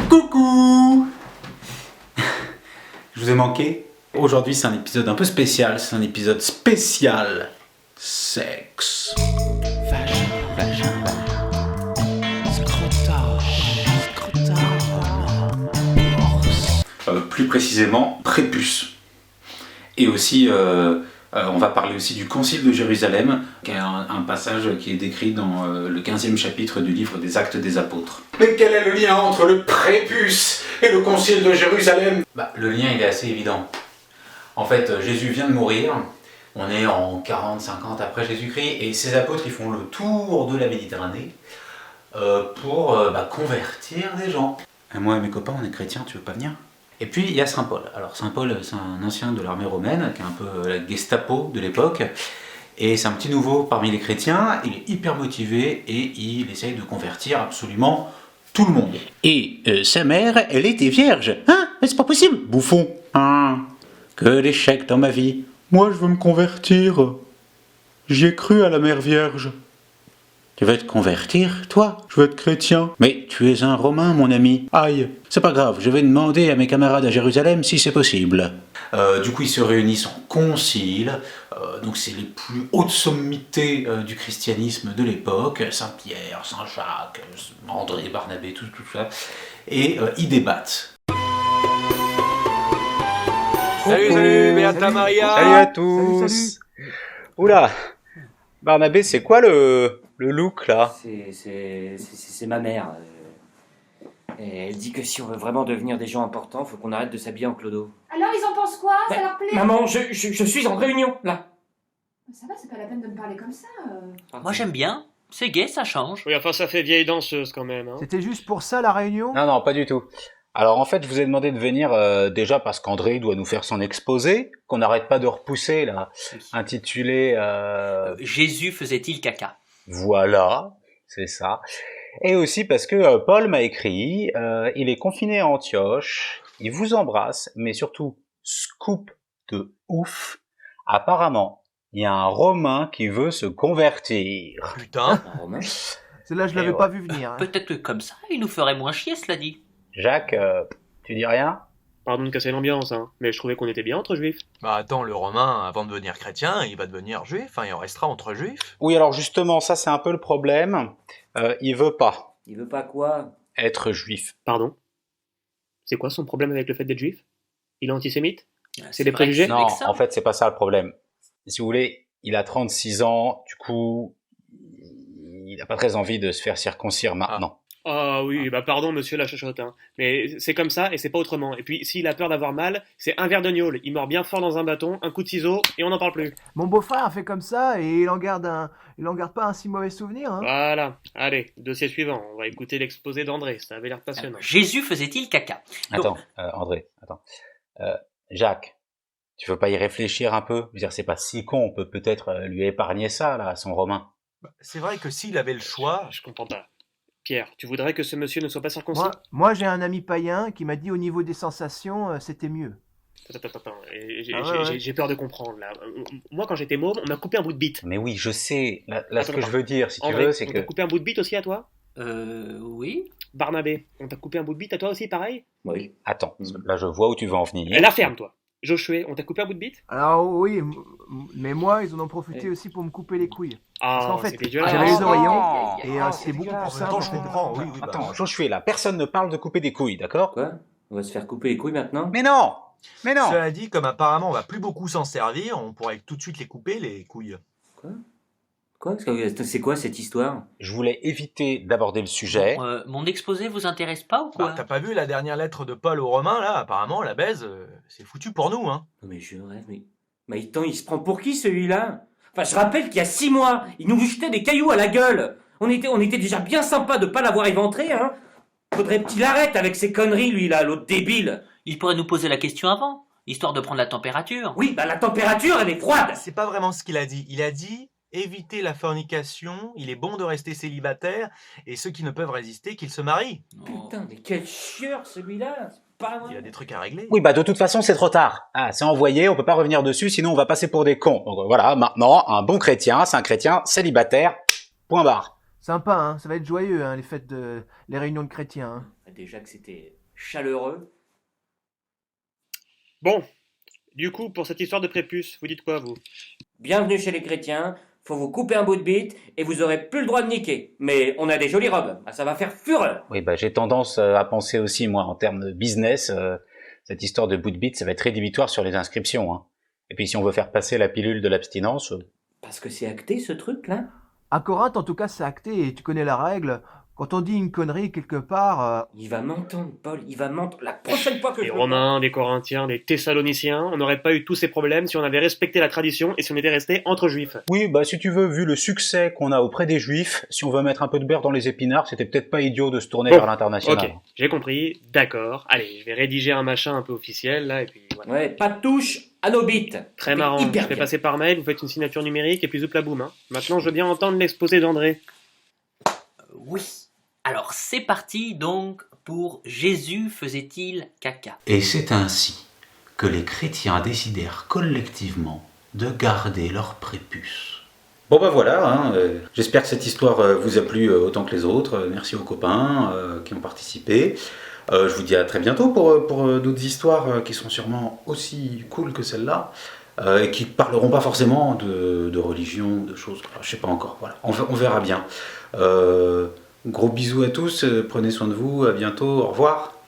Coucou. Je vous ai manqué. Aujourd'hui c'est un épisode un peu spécial, c'est un épisode spécial sexe. Vagin. Plus précisément, prépuce. Et aussi, on va parler aussi du Concile de Jérusalem, qui est un passage qui est décrit dans le 15e chapitre du livre des Actes des Apôtres. Mais quel est le lien entre le prépuce et le Concile de Jérusalem ? Le lien il est assez évident. En fait, Jésus vient de mourir, on est en 40-50 après Jésus-Christ, et ses apôtres ils font le tour de la Méditerranée pour convertir des gens. Et moi et mes copains, on est chrétiens, tu veux pas venir ? Et puis il y a Saint Paul. Alors Saint Paul, c'est un ancien de l'armée romaine, qui est un peu la Gestapo de l'époque, et c'est un petit nouveau parmi les chrétiens, il est hyper motivé et il essaye de convertir absolument tout le monde. Et sa mère, elle était vierge. Hein ? Mais c'est pas possible, bouffon. Hein ? Que d'échecs dans ma vie. Moi je veux me convertir. J'y ai cru à la mère vierge. Tu veux te convertir, toi ? Je veux être chrétien. Mais tu es un Romain, mon ami. Aïe. C'est pas grave, je vais demander à mes camarades à Jérusalem si c'est possible. Du coup, ils se réunissent en concile. Donc, c'est les plus hautes sommités du christianisme de l'époque. Saint-Pierre, Saint-Jacques, André, Barnabé, tout ça. Et ils débattent. Salut, Beata Maria. Salut à tous. Salut. Oula, Barnabé, c'est quoi le look là ? C'est ma mère. Et elle dit que si on veut vraiment devenir des gens importants, faut qu'on arrête de s'habiller en clodo. Alors, ils en pensent quoi ? Ça leur plaît ? Maman, je suis en réunion, là. Ça va, c'est pas la peine de me parler comme ça. Moi j'aime bien, c'est gai, ça change. Oui, enfin, ça fait vieille danseuse quand même. Hein. C'était juste pour ça la réunion ? Non, pas du tout. Alors en fait, je vous ai demandé de venir déjà parce qu'André doit nous faire son exposé, qu'on n'arrête pas de repousser là, intitulé... Jésus faisait-il caca ? Voilà, c'est ça. Et aussi parce que Paul m'a écrit, il est confiné à Antioche, il vous embrasse, mais surtout, scoop de ouf, apparemment, il y a un Romain qui veut se convertir. Putain. Un Romain. Celle-là, je l'avais pas vu venir. Hein. Peut-être que comme ça, il nous ferait moins chier, cela dit. Jacques, tu dis rien ? Pardon de casser l'ambiance, hein. Mais je trouvais qu'on était bien entre juifs. Bah attends, le Romain, avant de devenir chrétien, il va devenir juif, hein, il en restera entre juifs. Oui, alors justement, ça c'est un peu le problème. Il veut pas Il veut pas quoi ? être juif. Pardon ? C'est quoi son problème avec le fait d'être juif ? Il est antisémite ? C'est des vrai que préjugés ? c'est Non, avec ça. en fait, c'est pas ça le problème. Si vous voulez, il a 36 ans, du coup, il n'a pas très envie de se faire circoncire maintenant. Ah oui, pardon monsieur la chochotte, hein. Mais c'est comme ça et c'est pas autrement. Et puis s'il a peur d'avoir mal, c'est un verre de gnôle. Il mord bien fort dans un bâton, un coup de ciseau et on n'en parle plus. Mon beau-frère a fait comme ça et il en garde pas un si mauvais souvenir. Hein. Voilà. Allez, dossier suivant. On va écouter l'exposé d'André. Ça avait l'air passionnant. Jésus faisait-il caca ? Attends, André, attends. Jacques, tu veux pas y réfléchir un peu ? Je veux dire, c'est pas si con, on peut peut-être lui épargner ça, là, à son Romain. C'est vrai que s'il avait le choix... Je comprends pas. Pierre, tu voudrais que ce monsieur ne soit pas circoncis ? Moi, j'ai un ami païen qui m'a dit au niveau des sensations, c'était mieux. Attends. Ouais. J'ai peur de comprendre, là. Moi, quand j'étais môme, on m'a coupé un bout de bite. Mais oui, je sais. Là, ce Attends, que je veux dire, si tu André, veux, c'est on que... t'a coupé un bout de bite aussi à toi ? Oui. Barnabé, on t'a coupé un bout de bite à toi aussi, pareil ? Oui. Attends, là, je vois où tu veux en venir. La ferme, toi. Josué, on t'a coupé un bout de bite ? Alors oui, mais moi, ils en ont profité aussi pour me couper les couilles. Parce qu'en fait, c'est dégueulasse. j'avais les Oh, oreillons c'est et c'était beaucoup plus En même simple. temps, je comprends, oui. Attends, Josué, là, personne ne parle de couper des couilles, d'accord ? Quoi ? On va se faire couper les couilles maintenant ? Mais non ! Cela dit, comme apparemment on va plus beaucoup s'en servir, on pourrait tout de suite les couper, les couilles. Quoi ? C'est quoi cette histoire ? Je voulais éviter d'aborder le sujet. Mon exposé vous intéresse pas ou quoi Bah, t'as pas vu la dernière lettre de Paul aux Romains, là ? Apparemment, la baise, c'est foutu pour nous, hein. Non mais je rêve, mais attends, il se prend pour qui celui-là ? Enfin, je rappelle qu'il y a 6 mois, il nous jetait des cailloux à la gueule. On était déjà bien sympa de pas l'avoir éventré, hein. Faudrait qu'il arrête avec ses conneries, lui, là, l'autre débile. Il pourrait nous poser la question avant, histoire de prendre la température. Oui, la température, elle est froide. C'est pas vraiment ce qu'il a dit. Il a dit éviter la fornication, il est bon de rester célibataire, et ceux qui ne peuvent résister, qu'ils se marient. Putain, mais quel chieur celui-là. C'est pas vrai. Il a des trucs à régler. Oui, de toute façon, c'est trop tard. Ah, c'est envoyé, on peut pas revenir dessus, sinon on va passer pour des cons. Donc voilà, maintenant, un bon chrétien, c'est un chrétien célibataire, point barre. Sympa, hein, ça va être joyeux, hein, les réunions de chrétiens. Hein. Déjà que c'était chaleureux. Bon, du coup, pour cette histoire de prépuce, vous dites quoi, vous? Bienvenue chez les chrétiens, faut vous couper un bout de bite et vous aurez plus le droit de niquer. Mais on a des jolies robes, ça va faire fureur. Oui, bah j'ai tendance à penser aussi, moi, en termes de business, cette histoire de bout de bite, ça va être rédhibitoire sur les inscriptions. Hein. Et puis si on veut faire passer la pilule de l'abstinence... Parce que c'est acté ce truc-là. À Corinthe, en tout cas, c'est acté et tu connais la règle. Quand on dit une connerie quelque part, Il va m'entendre, Paul, il va m'entendre. La prochaine fois que Des je le Romains, des Corinthiens, des Thessaloniciens, on n'aurait pas eu tous ces problèmes si on avait respecté la tradition et si on était resté entre juifs. Oui, bah si tu veux, vu le succès qu'on a auprès des juifs, si on veut mettre un peu de beurre dans les épinards, c'était peut-être pas idiot de se tourner Bon, vers l'international. Ok, j'ai compris, d'accord. Allez, je vais rédiger un machin un peu officiel, là, et puis voilà. Ouais, pas de touche à nos bites. Très C'est marrant, je hyper fais bien. passer par mail, vous faites une signature numérique et puis zoup la boum. Hein. Maintenant, je veux bien entendre l'exposé d'André. Oui. Alors c'est parti donc pour Jésus faisait-il caca? Et c'est ainsi que les chrétiens décidèrent collectivement de garder leur prépuce. Bon bah voilà, hein, j'espère que cette histoire vous a plu autant que les autres. Merci aux copains qui ont participé. Je vous dis à très bientôt pour d'autres histoires qui sont sûrement aussi cool que celle-là et qui parleront pas forcément de religion, de choses, je sais pas encore. Voilà, on verra bien. Gros bisous à tous, prenez soin de vous, à bientôt, au revoir.